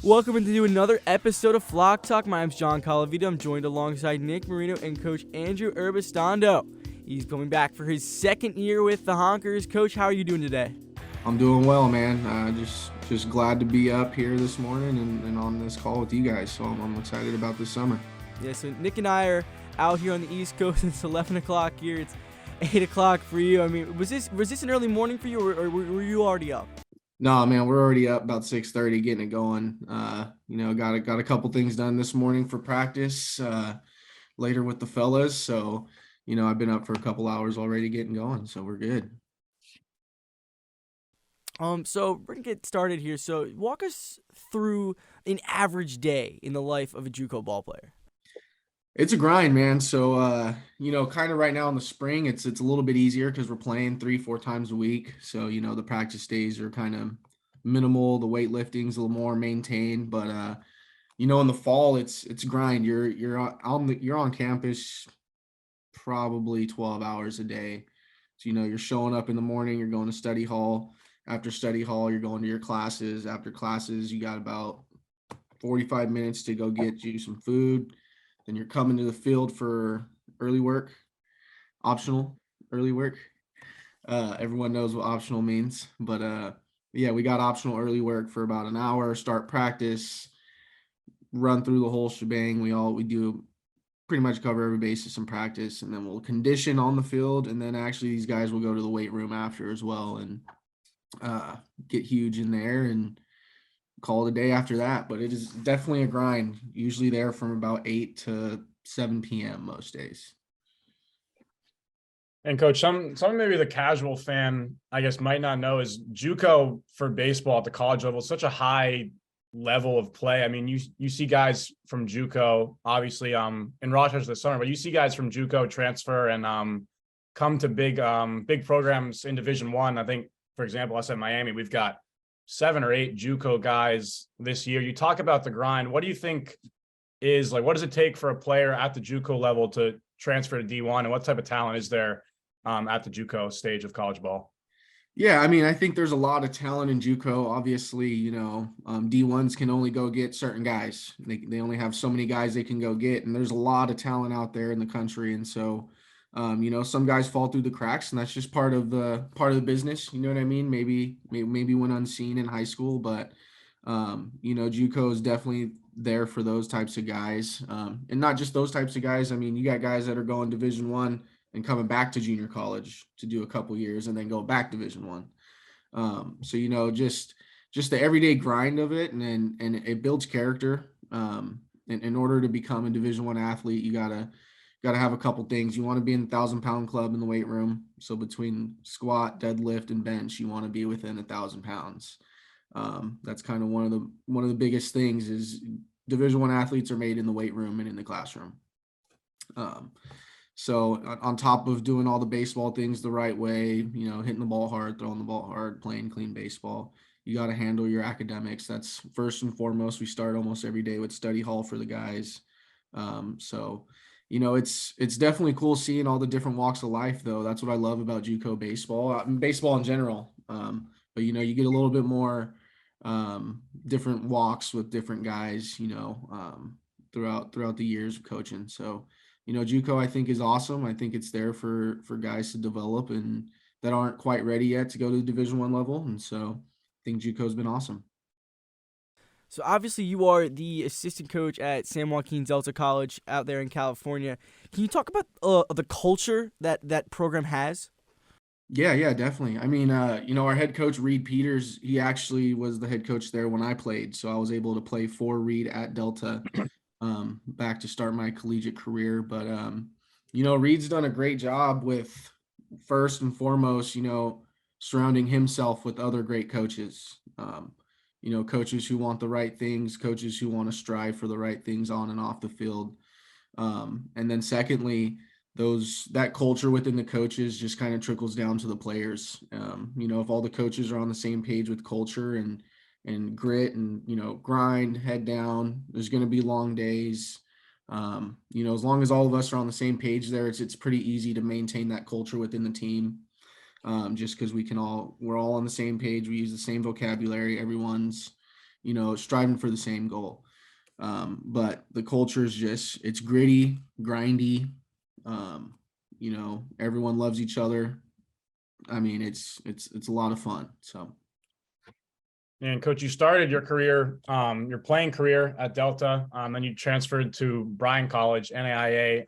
Welcome to another episode of Flock Talk. My name's John Colavito. I'm joined alongside Nick Marino and Coach Andrew Urbistondo. He's coming back for his second year with the Honkers. Coach, how are you doing today? I'm doing well, man. Just glad to be up here this morning and on this call with you guys. So I'm excited about this summer. Yeah, so Nick and I are out here on the East Coast. It's 11 o'clock here. It's 8 o'clock for you. I mean, was this an early morning for you, or were you already up? No, man, we're already up about 6:30, getting it going. Got a couple things done this morning for practice later with the fellas. So, I've been up for a couple hours already getting going. So we're good. So we're gonna get started here. So walk us through an average day in the life of a JUCO ball player. It's a grind, man. So, kind of right now in the spring, it's a little bit easier because we're playing 3-4 times a week. So, the practice days are kind of minimal. The weightlifting's a little more maintained, but in the fall, it's a grind. You're on campus probably 12 hours a day. So, you're showing up in the morning, you're going to study hall. After study hall, you're going to your classes. After classes, you got about 45 minutes to go get you some food. Then you're coming to the field for early work, optional early work. Everyone knows what optional means, but yeah, we got optional early work for about an hour, start practice, run through the whole shebang. We do pretty much cover every basis in practice, and then we'll condition on the field. And then actually these guys will go to the weight room after as well and get huge in there and call it a day after that. But it is definitely a grind, usually there from about 8 to 7 p.m. most days. And Coach, some maybe the casual fan, I guess, might not know is JUCO for baseball at the college level is such a high level of play. I mean, you see guys from JUCO, obviously, in Rochester this summer, but you see guys from JUCO transfer and come to big programs in Division I. I think, for example, us at Miami, we've got 7 or 8 JUCO guys this year. You talk about the grind. What do you think is what does it take for a player at the JUCO level to transfer to D1, and what type of talent is there at the JUCO stage of college ball? Yeah, I mean, I think there's a lot of talent in JUCO. Obviously, D1s can only go get certain guys. They only have so many guys they can go get, and there's a lot of talent out there in the country. And so, some guys fall through the cracks, and that's just part of the business. You know what I mean? Maybe when unseen in high school, but JUCO is definitely there for those types of guys, and not just those types of guys. I mean, you got guys that are going Division I and coming back to junior college to do a couple years and then go back Division I. So just the everyday grind of it, and it builds character. In order to become a Division I athlete, you gotta have a couple things. You want to be in the 1,000-pound club in the weight room. So between squat, deadlift, and bench, you want to be within 1,000 pounds. That's kind of one of the biggest things is Division I athletes are made in the weight room and in the classroom. So on top of doing all the baseball things the right way, hitting the ball hard, throwing the ball hard, playing clean baseball, you got to handle your academics. That's first and foremost. We start almost every day with study hall for the guys. It's definitely cool seeing all the different walks of life, though. That's what I love about JUCO baseball, baseball in general. But you get a little bit more different walks with different guys, throughout the years of coaching. So, JUCO I think is awesome. I think it's there for guys to develop and that aren't quite ready yet to go to the Division I level. And so I think JUCO's been awesome. So obviously you are the assistant coach at San Joaquin Delta College out there in California. Can you talk about the culture that program has? Yeah, definitely. I mean, our head coach, Reed Peters, he actually was the head coach there when I played. So I was able to play for Reed at Delta back to start my collegiate career. But, Reed's done a great job with, first and foremost, surrounding himself with other great coaches. Coaches who want the right things, coaches who want to strive for the right things on and off the field. And then secondly, that culture within the coaches just kind of trickles down to the players. If all the coaches are on the same page with culture and grit and, grind, head down, there's going to be long days. As long as all of us are on the same page there, it's pretty easy to maintain that culture within the team. Just because we're all on the same page. We use the same vocabulary. Everyone's, striving for the same goal. But the culture is it's gritty, grindy. Um, everyone loves each other. I mean, it's a lot of fun. So. And coach, you started your career, your playing career at Delta, then you transferred to Bryan College, NAIA,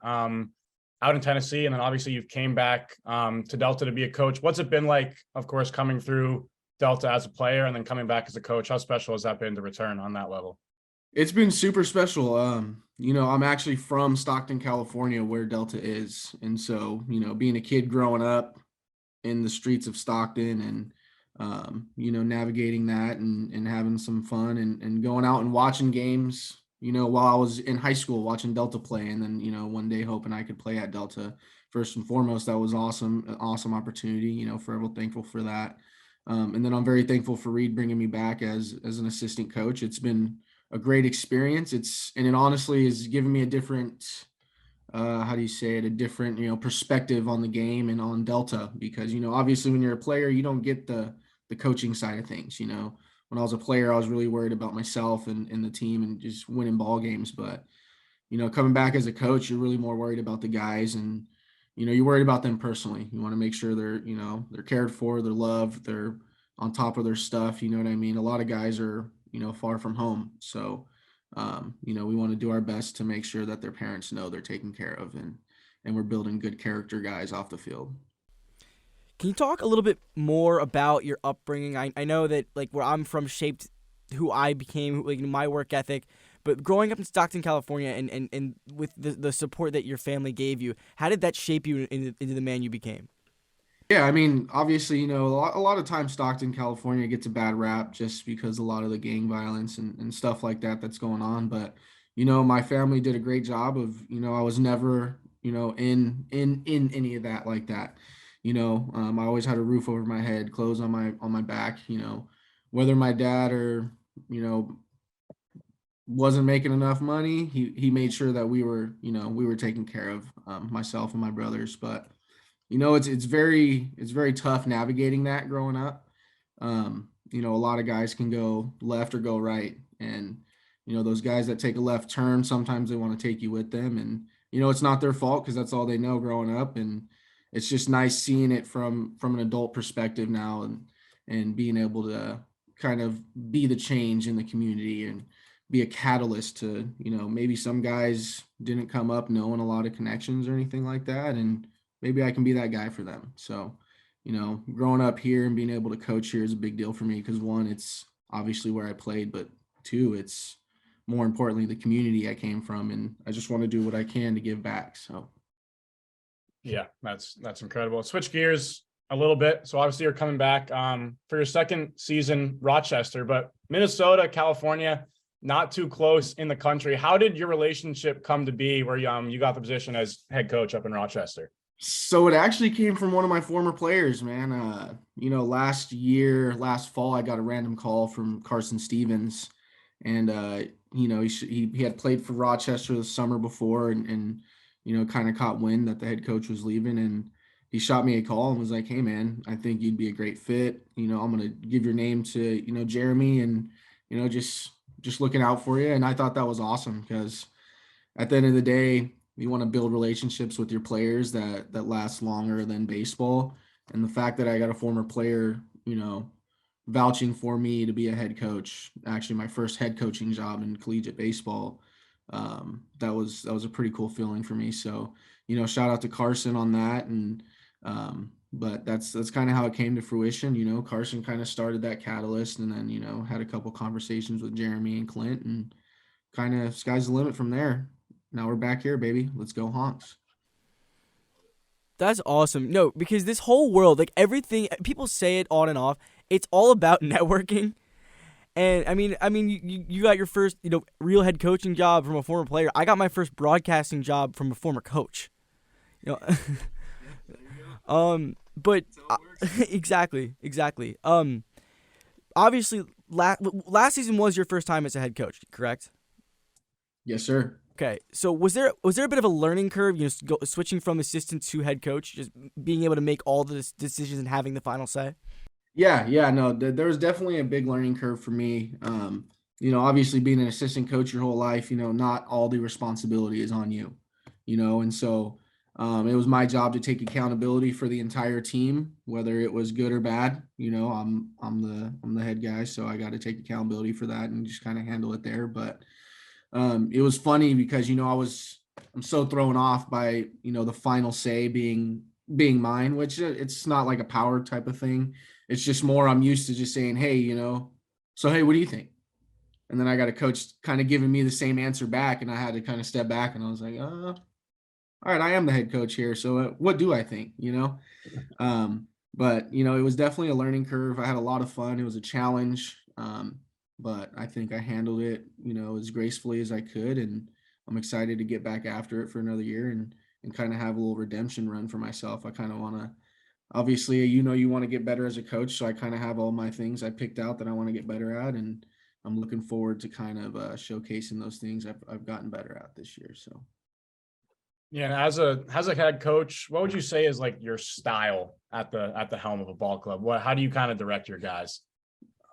out in Tennessee, and then obviously you came back to Delta to be a coach. What's it been like, of course, coming through Delta as a player and then coming back as a coach? How special has that been to return on that level? It's been super special. I'm actually from Stockton, California, where Delta is, and so being a kid growing up in the streets of Stockton and navigating that and having some fun and going out and watching games, while I was in high school watching Delta play. And then, one day hoping I could play at Delta. First and foremost, that was awesome, an awesome opportunity, forever thankful for that. And then I'm very thankful for Reed bringing me back as an assistant coach. It's been a great experience. And it honestly has given me a different, how do you say it, a different, perspective on the game and on Delta, because, obviously when you're a player, you don't get the coaching side of things. When I was a player, I was really worried about myself and the team and just winning ball games. But, coming back as a coach, you're really more worried about the guys and, you're worried about them personally. You want to make sure they're cared for, they're loved, they're on top of their stuff. You know what I mean? A lot of guys are, far from home. So, we want to do our best to make sure that their parents know they're taken care of and we're building good character guys off the field. Can you talk a little bit more about your upbringing? I know that like where I'm from shaped who I became, like my work ethic, but growing up in Stockton, California, and with the support that your family gave you, how did that shape you into the man you became? Yeah, I mean, obviously, a lot of times Stockton, California gets a bad rap just because a lot of the gang violence and stuff like that that's going on. But, my family did a great job of, I was never, in any of that like that. I always had a roof over my head, clothes on my back, whether my dad or, wasn't making enough money, he made sure that we were taken care of, myself and my brothers. But it's very tough navigating that growing up. A lot of guys can go left or go right, and those guys that take a left turn, sometimes they want to take you with them, and it's not their fault because that's all they know growing up. And it's just nice seeing it from an adult perspective now, and being able to kind of be the change in the community and be a catalyst to, maybe some guys didn't come up knowing a lot of connections or anything like that, and maybe I can be that guy for them. So, growing up here and being able to coach here is a big deal for me because one, it's obviously where I played, but two, it's more importantly the community I came from, and I just want to do what I can to give back. So. Yeah, that's incredible. Switch gears a little bit. So obviously you're coming back for your second season, Rochester, but Minnesota, California, not too close in the country. How did your relationship come to be where you got the position as head coach up in Rochester? So it actually came from one of my former players, man. Last fall, I got a random call from Carson Stevens, and he had played for Rochester the summer before, and kind of caught wind that the head coach was leaving, and he shot me a call and was like, "Hey, man, I think you'd be a great fit. I'm gonna give your name to Jeremy, and just looking out for you." And I thought that was awesome because at the end of the day, you want to build relationships with your players that last longer than baseball. And the fact that I got a former player, vouching for me to be a head coach, actually my first head coaching job in collegiate baseball, that was a pretty cool feeling for me. So, shout out to Carson on that. And but that's kind of how it came to fruition. Carson kind of started that catalyst, and then had a couple conversations with Jeremy and Clint, and kind of sky's the limit from there. Now we're back here, baby. Let's go Honks. That's awesome. No, because this whole world, like everything, people say it on and off. It's all about networking. And I mean, you got your first, real head coaching job from a former player. I got my first broadcasting job from a former coach. But exactly. Obviously, last season was your first time as a head coach, correct? Yes, sir. Okay, so was there a bit of a learning curve, switching from assistant to head coach, just being able to make all the decisions and having the final say? Yeah, no, there was definitely a big learning curve for me. obviously being an assistant coach your whole life, not all the responsibility is on you, and so it was my job to take accountability for the entire team, whether it was good or bad. I'm the head guy, so I got to take accountability for that and just kind of handle it there. But it was funny because I'm so thrown off by the final say being mine, which it's not like a power type of thing. It's just more I'm used to just saying, hey, so hey, what do you think? And then I got a coach kind of giving me the same answer back, and I had to kind of step back, and I was like, all right, I am the head coach here, so what do I think? But it was definitely a learning curve. I had a lot of fun. It was a challenge, but I think I handled it, as gracefully as I could, and I'm excited to get back after it for another year and kind of have a little redemption run for myself. I kind of want to, obviously, you want to get better as a coach, so I kind of have all my things I picked out that I want to get better at, and I'm looking forward to kind of showcasing those things I've gotten better at this year. So. Yeah, and as a head coach, what would you say is like your style at the helm of a ball club? How do you kind of direct your guys?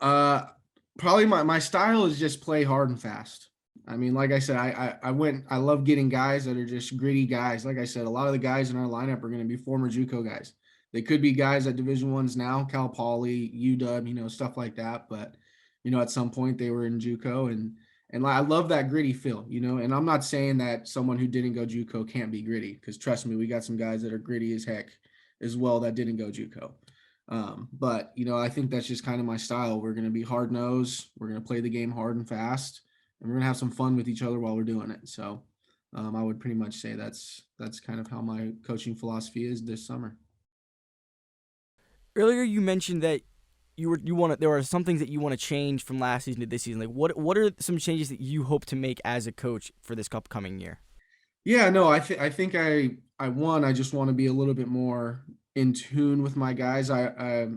Probably my style is just play hard and fast. I mean, like I said, I love getting guys that are just gritty guys. Like I said, a lot of the guys in our lineup are going to be former JUCO guys. They could be guys at Division Ones now, Cal Poly, UW, stuff like that. But at some point they were in JUCO, and I love that gritty feel, And I'm not saying that someone who didn't go JUCO can't be gritty, because trust me, we got some guys that are gritty as heck as well that didn't go JUCO. But I think that's just kind of my style. We're going to be hard nosed. We're going to play the game hard and fast, and we're going to have some fun with each other while we're doing it. So I would pretty much say that's kind of how my coaching philosophy is this summer. Earlier, you mentioned that there are some things that you want to change from last season to this season. Like what are some changes that you hope to make as a coach for this upcoming year? Yeah, no, I think I just want to be a little bit more in tune with my guys. I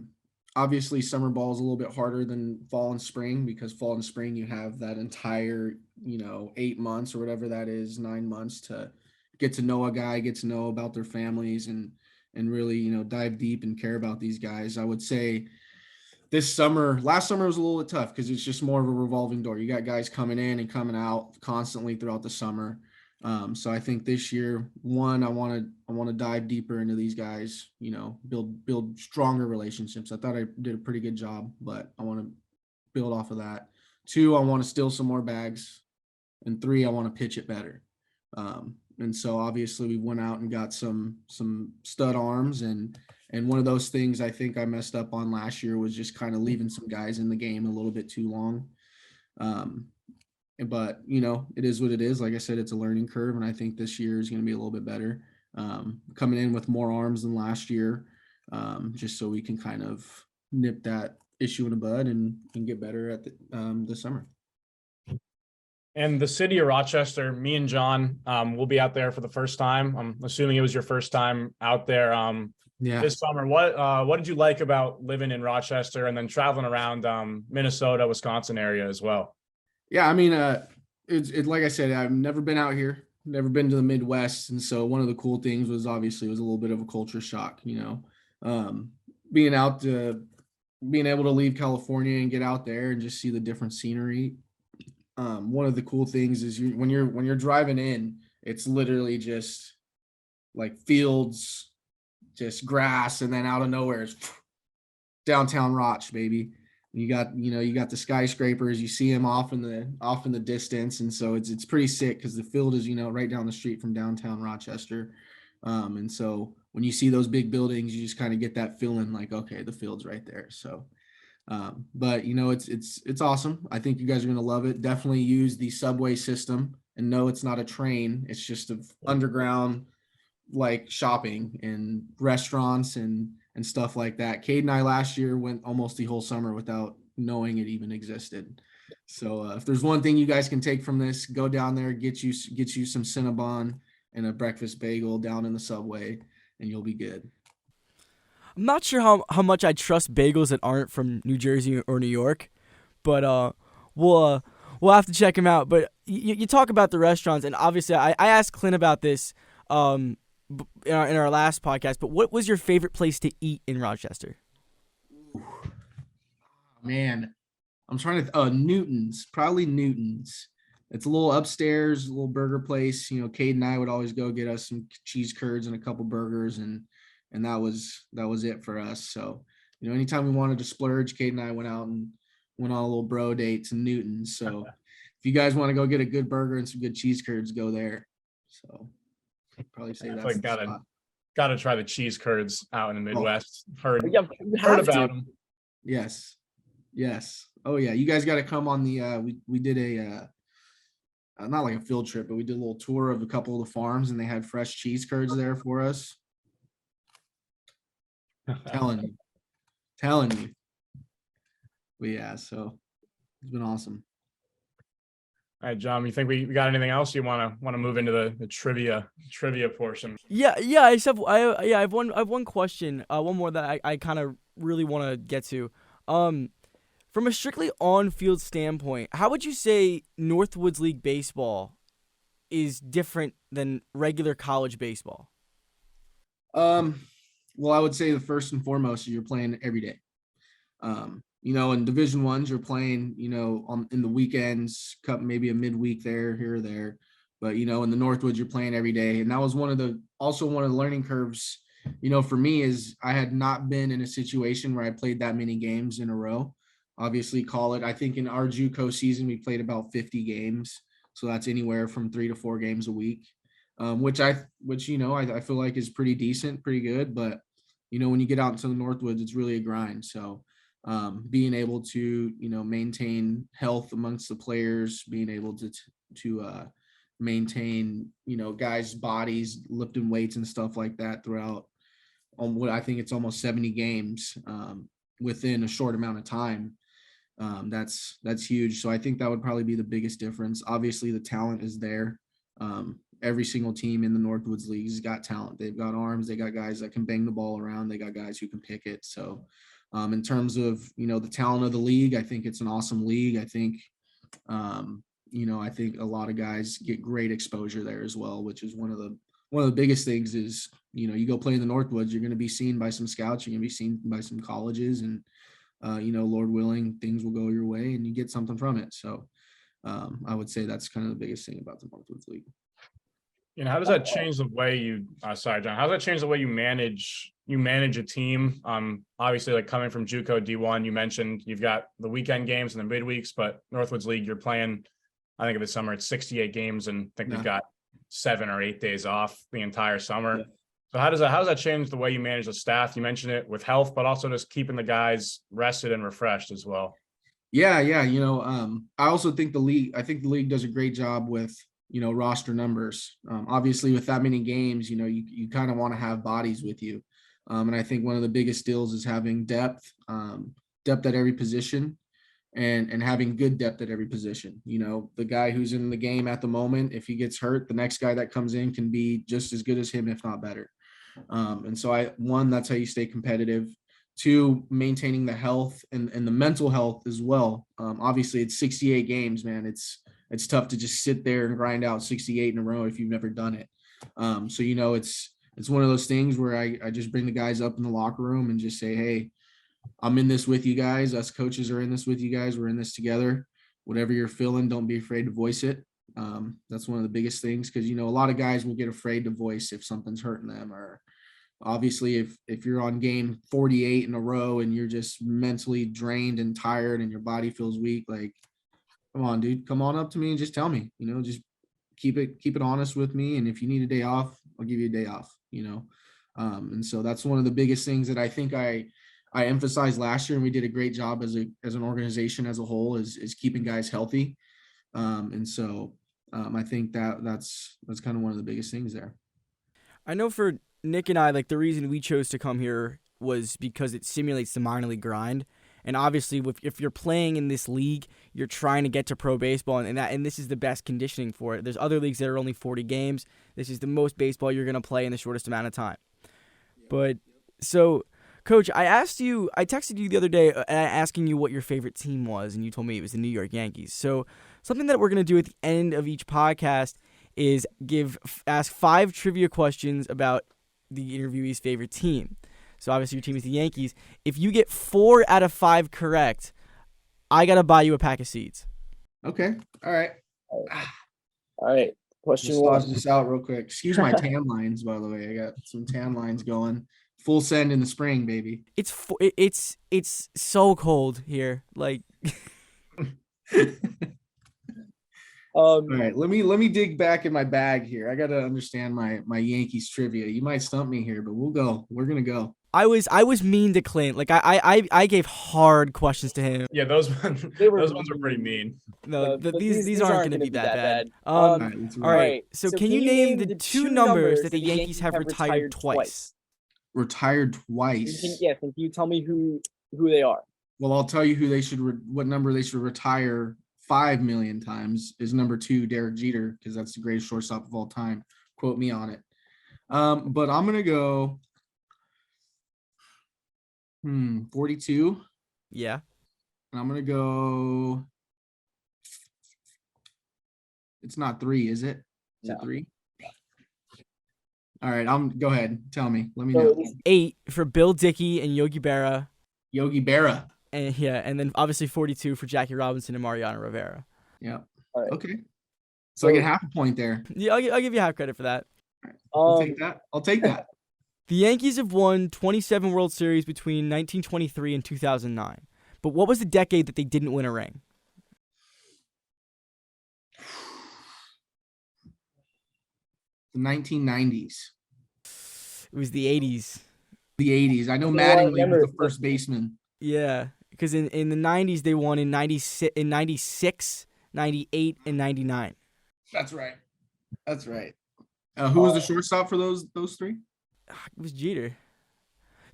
obviously summer ball is a little bit harder than fall and spring, because fall and spring you have that entire 8 months or whatever that is, 9 months to get to know a guy, get to know about their families, and really dive deep and care about these guys. I would say last summer was a little bit tough because it's just more of a revolving door. You got guys coming in and coming out constantly throughout the summer. So I think this year, one, I want to dive deeper into these guys, build stronger relationships. I thought I did a pretty good job, but I want to build off of that. Two, I want to steal some more bags, and three, I want to pitch it better. And so obviously we went out and got some stud arms, and one of those things I think I messed up on last year was just kind of leaving some guys in the game a little bit too long. But it is what it is. Like I said, it's a learning curve, and I think this year is going to be a little bit better. Coming in with more arms than last year, just so we can kind of nip that issue in the bud and get better at this summer. And the city of Rochester, me and John will be out there for the first time. I'm assuming it was your first time out there this summer. What did you like about living in Rochester and then traveling around Minnesota, Wisconsin area as well? Yeah, I mean, it's like I said, I've never been out here, never been to the Midwest, and so one of the cool things was obviously it was a little bit of a culture shock, being able to leave California and get out there and just see the different scenery. One of the cool things is when you're driving in, it's literally just like fields, just grass, and then out of nowhere it's downtown Roch, baby. You got the skyscrapers, you see them off in the distance, and so it's pretty sick because the field is right down the street from downtown Rochester, and so when you see those big buildings, you just kind of get that feeling like, okay, the field's right there. So but it's awesome. I think you guys are going to love it. Definitely use the subway system, and no, it's not a train. It's just an underground like shopping and restaurants and stuff like that. Cade and I last year went almost the whole summer without knowing it even existed. So if there's one thing you guys can take from this, go down there, get you some Cinnabon and a breakfast bagel down in the subway, and you'll be good. I'm not sure how much I trust bagels that aren't from New Jersey or New York, but we'll have to check them out. But you talk about the restaurants, and obviously I asked Clint about this in our last podcast. But what was your favorite place to eat in Rochester? Man, I'm trying to Newton's, probably Newton's. It's a little upstairs, a little burger place. You know, Cade and I would always go get us some cheese curds and a couple burgers, and that was it for us. So, you know, anytime we wanted to splurge, Cade and I went out and went on a little bro date to Newton's. So if you guys want to go get a good burger and some good cheese curds, go there. So I'd probably say that's the spot. Gotta try the cheese curds out in the Midwest. Heard You heard have about to. them. Yes. Yes. Oh yeah. You guys got to come on the we did a not like a field trip, but we did a little tour of a couple of the farms and they had fresh cheese curds there for us. Telling you. Telling you. But yeah, so it's been awesome. All right, John, you think we got anything else you want to move into the trivia portion? Yeah. I have one question. One more that I kind of really want to get to. From a strictly on-field standpoint, how would you say Northwoods League baseball is different than regular college baseball? Well, I would say the first and foremost, you're playing every day. You know, in Division Ones, you're playing, you know, in the weekends, maybe a midweek there, here or there. But, you know, in the Northwoods, you're playing every day. And that was also one of the learning curves, you know, for me is I had not been in a situation where I played that many games in a row. Obviously, I think in our JUCO season, we played about 50 games. So that's anywhere from 3 to 4 games a week, which you know, I feel like is pretty decent, pretty good. But, you know, when you get out into the Northwoods, it's really a grind. So being able to, you know, maintain health amongst the players, being able to maintain, you know, guys' bodies, lifting weights and stuff like that throughout what I think it's almost 70 games within a short amount of time. That's huge. So I think that would probably be the biggest difference. Obviously, the talent is there. Every single team in the Northwoods League has got talent. They've got arms. They got guys that can bang the ball around. They got guys who can pick it. So in terms of, you know, the talent of the league, I think it's an awesome league. I think, you know, I think a lot of guys get great exposure there as well, which is one of the biggest things is, you know, you go play in the Northwoods, you're going to be seen by some scouts, you're going to be seen by some colleges, and, you know, Lord willing, things will go your way and you get something from it. So I would say that's kind of the biggest thing about the Northwoods League. You know, how does that change the way you sorry, John, how does that change the way you manage a team? Obviously, like coming from JUCO D1, you mentioned you've got the weekend games and the midweeks, but Northwoods League, you're playing, I think of the summer, it's 68 games, and I think we've got 7 or 8 days off the entire summer. Yeah. So how does that change the way you manage the staff? You mentioned it with health, but also just keeping the guys rested and refreshed as well. Yeah. You know, I also think the league does a great job with, you know, roster numbers. Obviously with that many games, you know, you kind of want to have bodies with you. And I think one of the biggest deals is having depth at every position and having good depth at every position. You know, the guy who's in the game at the moment, if he gets hurt, the next guy that comes in can be just as good as him, if not better. And so that's how you stay competitive. 2, maintaining the health and the mental health as well. Obviously it's 68 games, man. It's tough to just sit there and grind out 68 in a row if you've never done it. So, you know, it's one of those things where I just bring the guys up in the locker room and just say, hey, I'm in this with you guys. Us coaches are in this with you guys. We're in this together. Whatever you're feeling, don't be afraid to voice it. That's one of the biggest things, because, you know, a lot of guys will get afraid to voice if something's hurting them, or obviously if you're on game 48 in a row and you're just mentally drained and tired and your body feels weak, like, come on, dude, come on up to me and just tell me, you know, just keep it honest with me. And if you need a day off, I'll give you a day off, you know? And so that's one of the biggest things that I think I emphasized last year, and we did a great job as an organization as a whole, is keeping guys healthy. And so I think that's kind of one of the biggest things there. I know for Nick and I, like, the reason we chose to come here was because it simulates the minor league grind. And obviously, if you're playing in this league, you're trying to get to pro baseball, and this is the best conditioning for it. There's other leagues that are only 40 games. This is the most baseball you're going to play in the shortest amount of time. But so, Coach, I texted you the other day asking you what your favorite team was, and you told me it was the New York Yankees. So something that we're going to do at the end of each podcast is ask 5 trivia questions about the interviewee's favorite team. So obviously your team is the Yankees. If you get 4 out of 5 correct, I gotta buy you a pack of seeds. Okay. All right. All right. Question Massage one. this out real quick. Excuse my tan lines, by the way. I got some tan lines going. Full send in the spring, baby. It's so cold here. Like, All right, let me dig back in my bag here. I gotta understand my Yankees trivia. You might stump me here, but we'll go. We're gonna go. I was mean to Clint. Like I gave hard questions to him. Yeah, those ones those ones are pretty mean. No, but these aren't gonna be that bad. All right, let's All right. So can you name the two numbers that the Yankees have retired twice? Retired twice. Can you tell me who they are? Well, I'll tell you who they should what number they should retire 5 million times is number 2, Derek Jeter, because that's the greatest shortstop of all time. Quote me on it. But I'm gonna go 42. Yeah. And I'm gonna go. It's not 3, is it? Is it 3? All right, go ahead. Tell me. Let me know. 8 for Bill Dickey and Yogi Berra. Yogi Berra. And then obviously 42 for Jackie Robinson and Mariano Rivera. Yeah. Right. Okay. So I get half a point there. Yeah, I'll give you half credit for that. I'll take that. I'll take that. The Yankees have won 27 World Series between 1923 and 2009. But what was the decade that they didn't win a ring? The 1990s. It was the 80s. The 80s. I know Mattingly was the first baseman. Yeah, because in the 90s they won in 96, 98, and 99. That's right. That's right. Who was the shortstop for those 3? It was Jeter.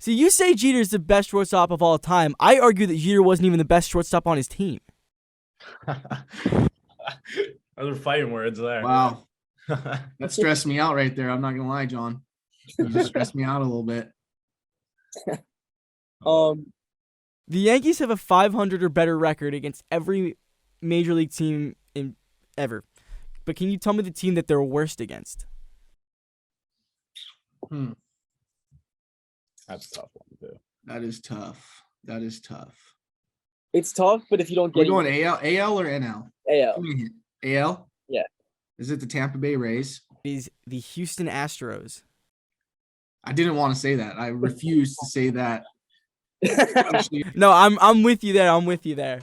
See, you say Jeter's the best shortstop of all time. I argue that Jeter wasn't even the best shortstop on his team. Those are fighting words there. Wow. That stressed me out right there. I'm not gonna lie, John. You just stressed me out a little bit. The Yankees have a 500 or better record against every major league team ever. But can you tell me the team that they're worst against? That's a tough one too. That is tough. That is tough. It's tough, but if you don't get We're going AL or NL? AL. AL? Yeah. Is it the Tampa Bay Rays? It is the Houston Astros. I didn't want to say that. I refused to say that. No, I'm with you there. I'm with you there.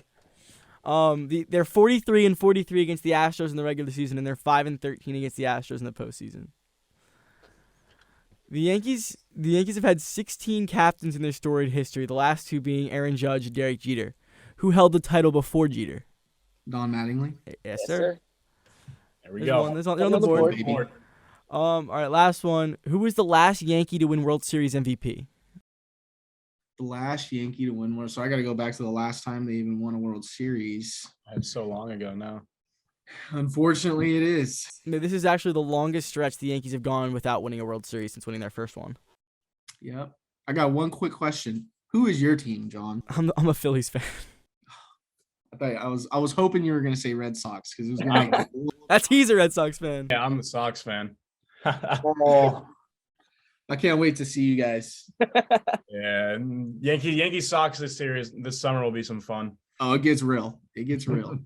They're 43 and 43 against the Astros in the regular season, and they're 5 and 13 against the Astros in the postseason. The Yankees have had 16 captains in their storied history, the last 2 being Aaron Judge and Derek Jeter. Who held the title before Jeter? Don Mattingly. Yes, sir. There we go. There's on the board. Baby. All right, last one. Who was the last Yankee to win World Series MVP? The last Yankee to win one. So I got to go back to the last time they even won a World Series. That's so long ago now. Unfortunately, it is. No, this is actually the longest stretch the Yankees have gone without winning a World Series since winning their first one. Yep. I got one quick question. Who is your team, John? I'm a Phillies fan. I was hoping you were going to say Red Sox because it was going to That's he's a Red Sox fan. Yeah, I'm a Sox fan. Oh, I can't wait to see you guys. Yeah, and Yankee Sox this summer will be some fun. Oh, it gets real. It gets real.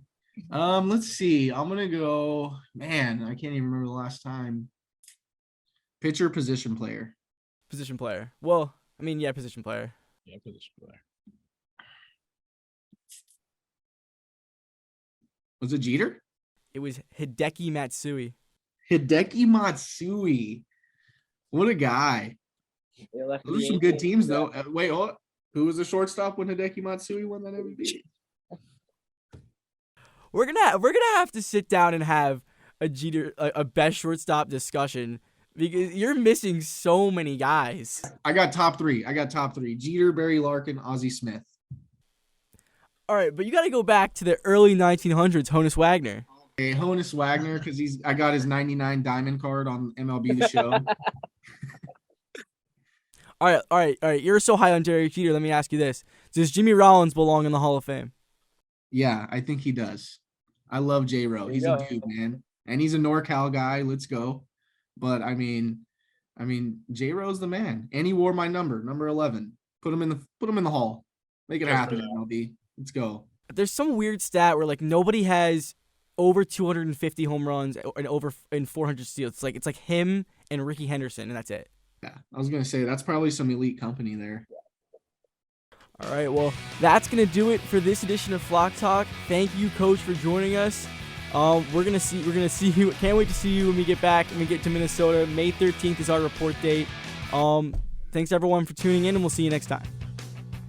Let's see. I'm gonna go. Man, I can't even remember the last time. Pitcher, position player. Position player. Well, I mean, yeah, position player. Yeah, position player. Was it Jeter? It was Hideki Matsui. Hideki Matsui. What a guy. Those are some good teams, though. Wait, who was the shortstop when Hideki Matsui won that MVP? We're gonna have to sit down and have a best shortstop discussion because you're missing so many guys. I got top three. Jeter, Barry Larkin, Ozzie Smith. All right, but you got to go back to the early 1900s. Honus Wagner. Okay, Honus Wagner, because I got his 99 diamond card on MLB The Show. All right. You're so high on Derek Jeter. Let me ask you this: does Jimmy Rollins belong in the Hall of Fame? Yeah, I think he does. I love J-Ro. He's a dude, man. And he's a NorCal guy. Let's go. But I mean, J-Ro's the man. And he wore my number 11. Put him in the hall. Make it happen, MLB. Let's go. there's some weird stat where like nobody has over 250 home runs and 400 steals. It's like him and Ricky Henderson, and that's it. Yeah, I was gonna say that's probably some elite company there. All right, well, that's gonna do it for this edition of Flock Talk. Thank you, Coach, for joining us. We're gonna see you. Can't wait to see you when we get back and we get to Minnesota. May 13th is our report date. Thanks everyone for tuning in, and we'll see you next time.